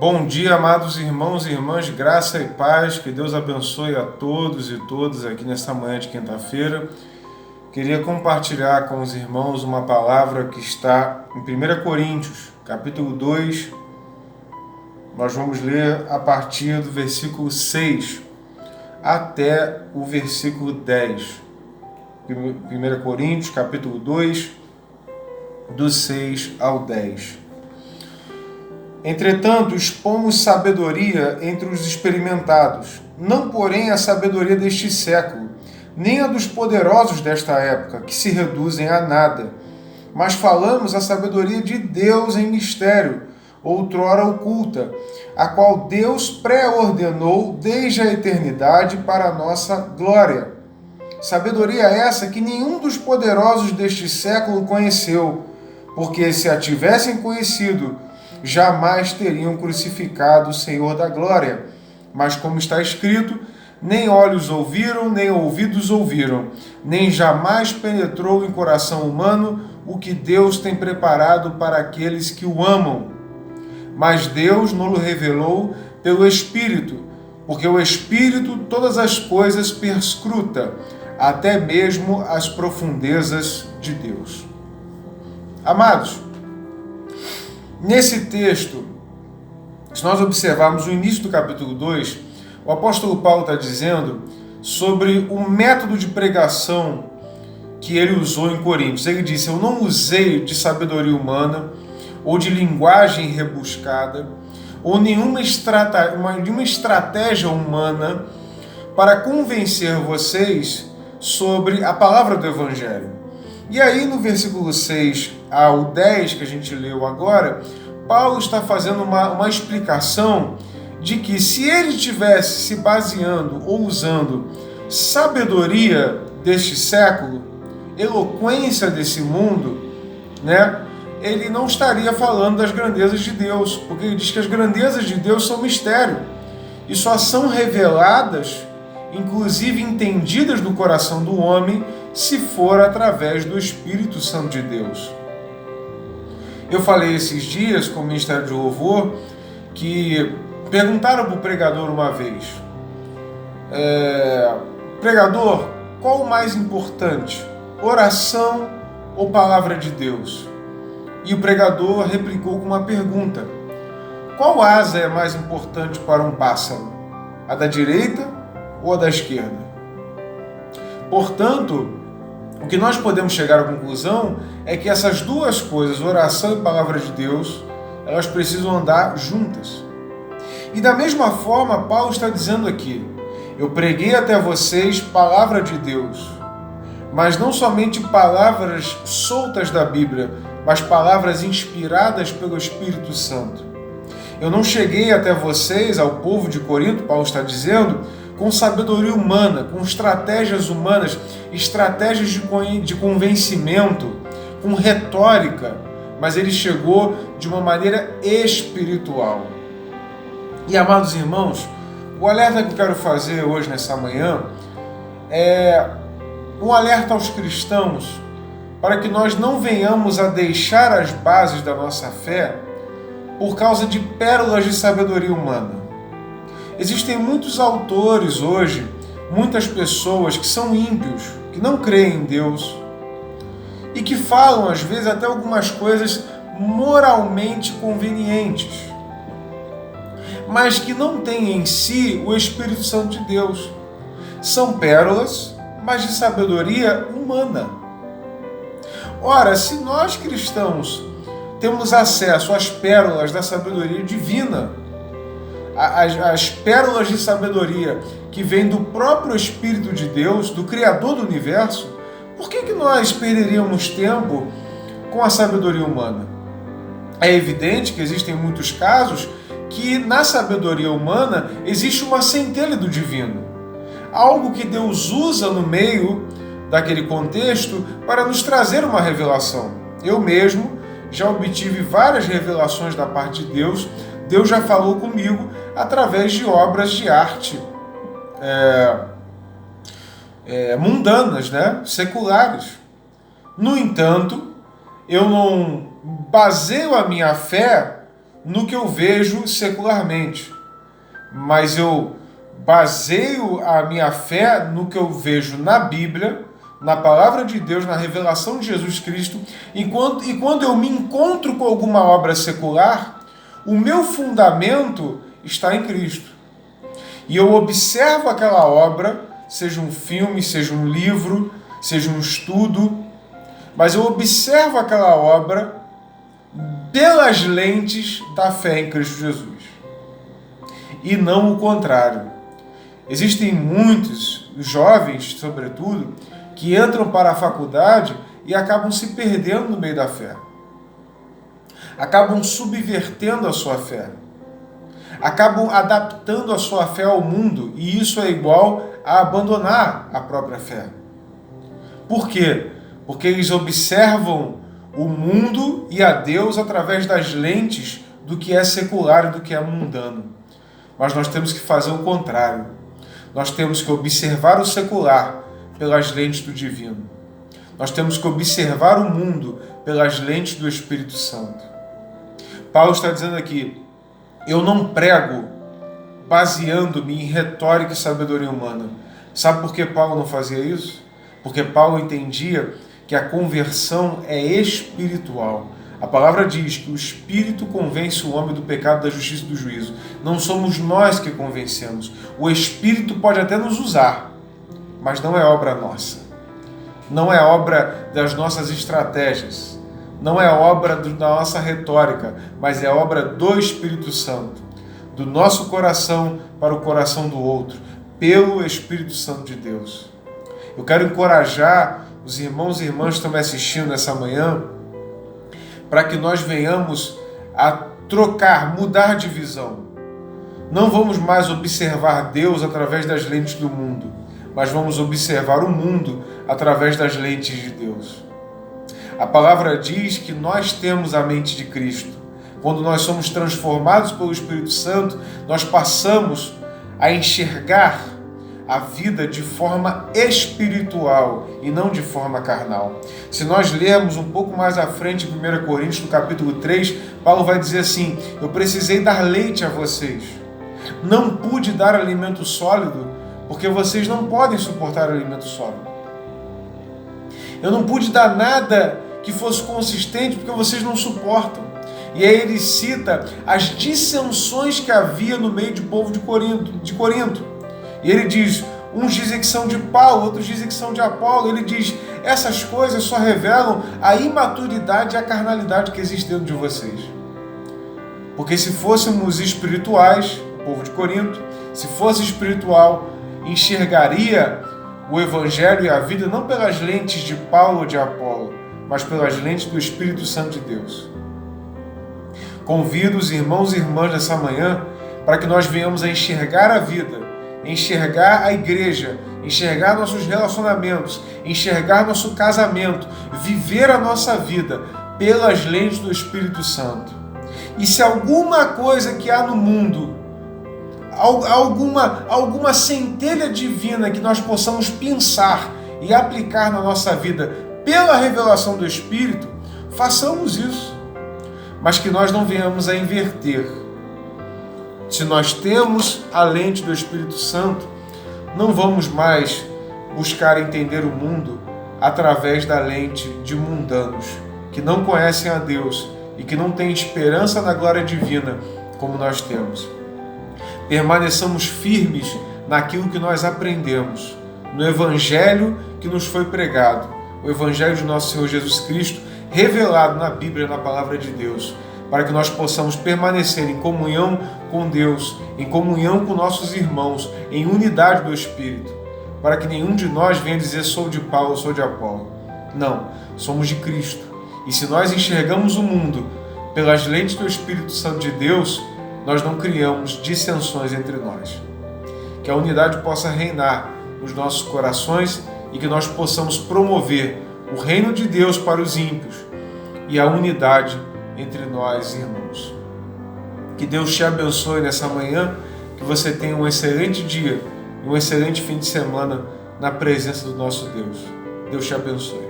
Bom dia, amados irmãos e irmãs, graça e paz, que Deus abençoe a todos e todas aqui nesta manhã de quinta-feira. Queria compartilhar com os irmãos uma palavra que está em 1 Coríntios, capítulo 2. Nós vamos ler a partir do versículo 6 até o versículo 10. 1 Coríntios, capítulo 2, do 6 ao 10. Entretanto, expomos sabedoria entre os experimentados, não porém a sabedoria deste século, nem a dos poderosos desta época, que se reduzem a nada, mas falamos a sabedoria de Deus em mistério, outrora oculta, a qual Deus pré-ordenou desde a eternidade para a nossa glória. Sabedoria essa que nenhum dos poderosos deste século conheceu, porque se a tivessem conhecido, jamais teriam crucificado o Senhor da glória. Mas como está escrito, nem olhos ouviram, nem ouvidos ouviram, nem jamais penetrou em coração humano o que Deus tem preparado para aqueles que o amam. Mas Deus nos revelou pelo Espírito, porque o Espírito todas as coisas perscruta, até mesmo as profundezas de Deus. Amados, nesse texto, se nós observarmos o início do capítulo 2, o apóstolo Paulo está dizendo sobre o método de pregação que ele usou em Coríntios. Ele disse: eu não usei de sabedoria humana, ou de linguagem rebuscada, ou nenhuma estratégia humana para convencer vocês sobre a palavra do Evangelho. E aí, no versículo 6 ao 10, que a gente leu agora, Paulo está fazendo uma explicação de que se ele estivesse se baseando ou usando sabedoria deste século, eloquência desse mundo, né, ele não estaria falando das grandezas de Deus, porque ele diz que as grandezas de Deus são mistério e só são reveladas, inclusive entendidas no coração do homem, se for através do Espírito Santo de Deus. Eu falei esses dias com o Ministério de Louvor que perguntaram para o pregador uma vez: pregador, qual o mais importante, oração ou palavra de Deus? E o pregador replicou com uma pergunta: qual asa é mais importante para um pássaro? A da direita ou a da esquerda? Portanto, o que nós podemos chegar à conclusão é que essas duas coisas, oração e palavra de Deus, elas precisam andar juntas. E da mesma forma, Paulo está dizendo aqui: eu preguei até vocês palavra de Deus, mas não somente palavras soltas da Bíblia, mas palavras inspiradas pelo Espírito Santo. Eu não cheguei até vocês, ao povo de Corinto, Paulo está dizendo, com sabedoria humana, com estratégias humanas, estratégias de convencimento, com retórica, mas ele chegou de uma maneira espiritual. E, amados irmãos, o alerta que eu quero fazer hoje, nessa manhã, é um alerta aos cristãos para que nós não venhamos a deixar as bases da nossa fé por causa de pérolas de sabedoria humana. Existem muitos autores hoje, muitas pessoas que são ímpios, que não creem em Deus e que falam, às vezes, até algumas coisas moralmente convenientes, mas que não têm em si o Espírito Santo de Deus. São pérolas, mas de sabedoria humana. Ora, se nós cristãos temos acesso às pérolas da sabedoria divina, as pérolas de sabedoria que vêm do próprio Espírito de Deus, do Criador do Universo, por que nós perderíamos tempo com a sabedoria humana? É evidente que existem muitos casos que na sabedoria humana existe uma centelha do divino, algo que Deus usa no meio daquele contexto para nos trazer uma revelação. Eu mesmo já obtive várias revelações da parte de Deus. Deus já falou comigo através de obras de arte mundanas, né? Seculares. No entanto, eu não baseio a minha fé no que eu vejo secularmente, mas eu baseio a minha fé no que eu vejo na Bíblia, na palavra de Deus, na revelação de Jesus Cristo, e quando eu me encontro com alguma obra secular, o meu fundamento está em Cristo. E eu observo aquela obra, seja um filme, seja um livro, seja um estudo, mas eu observo aquela obra pelas lentes da fé em Cristo Jesus. E não o contrário. Existem muitos jovens, sobretudo, que entram para a faculdade e acabam se perdendo no meio da fé. Acabam subvertendo a sua fé. Acabam adaptando a sua fé ao mundo, e isso é igual a abandonar a própria fé. Por quê? Porque eles observam o mundo e a Deus através das lentes do que é secular e do que é mundano. Mas nós temos que fazer o contrário. Nós temos que observar o secular pelas lentes do divino. Nós temos que observar o mundo pelas lentes do Espírito Santo. Paulo está dizendo aqui: eu não prego baseando-me em retórica e sabedoria humana. Sabe por que Paulo não fazia isso? Porque Paulo entendia que a conversão é espiritual. A palavra diz que o Espírito convence o homem do pecado, da justiça e do juízo. Não somos nós que convencemos. O Espírito pode até nos usar, mas não é obra nossa. Não é obra das nossas estratégias. Não é obra da nossa retórica, mas é obra do Espírito Santo. Do nosso coração para o coração do outro, pelo Espírito Santo de Deus. Eu quero encorajar os irmãos e irmãs que estão me assistindo nessa manhã, para que nós venhamos a trocar, mudar de visão. Não vamos mais observar Deus através das lentes do mundo, mas vamos observar o mundo através das lentes de Deus. A palavra diz que nós temos a mente de Cristo. Quando nós somos transformados pelo Espírito Santo, nós passamos a enxergar a vida de forma espiritual e não de forma carnal. Se nós lermos um pouco mais à frente, em 1 Coríntios, no capítulo 3, Paulo vai dizer assim: eu precisei dar leite a vocês. Não pude dar alimento sólido, porque vocês não podem suportar alimento sólido. Eu não pude dar nada que fosse consistente, porque vocês não suportam. E aí ele cita as dissensões que havia no meio do povo de Corinto. E ele diz, uns dizem que são de Paulo, outros dizem que são de Apolo. Ele diz, essas coisas só revelam a imaturidade e a carnalidade que existe dentro de vocês. Porque se fôssemos espirituais, o povo de Corinto, se fosse espiritual, enxergaria o Evangelho e a vida não pelas lentes de Paulo ou de Apolo, mas pelas lentes do Espírito Santo de Deus. Convido os irmãos e irmãs dessa manhã para que nós venhamos a enxergar a vida, enxergar a igreja, enxergar nossos relacionamentos, enxergar nosso casamento, viver a nossa vida pelas lentes do Espírito Santo. E se alguma coisa que há no mundo, alguma centelha divina que nós possamos pensar e aplicar na nossa vida pela revelação do Espírito, façamos isso. Mas que nós não venhamos a inverter. Se nós temos a lente do Espírito Santo, não vamos mais buscar entender o mundo através da lente de mundanos, que não conhecem a Deus e que não têm esperança na glória divina como nós temos. Permaneçamos firmes naquilo que nós aprendemos, no Evangelho que nos foi pregado, o Evangelho de nosso Senhor Jesus Cristo, revelado na Bíblia, na Palavra de Deus, para que nós possamos permanecer em comunhão com Deus, em comunhão com nossos irmãos, em unidade do Espírito, para que nenhum de nós venha dizer sou de Paulo, sou de Apolo. Não, somos de Cristo. E se nós enxergamos o mundo pelas lentes do Espírito Santo de Deus, nós não criamos dissensões entre nós. Que a unidade possa reinar nos nossos corações e que nós possamos promover o reino de Deus para os ímpios e a unidade entre nós, irmãos. Que Deus te abençoe nessa manhã, que você tenha um excelente dia e um excelente fim de semana na presença do nosso Deus. Deus te abençoe.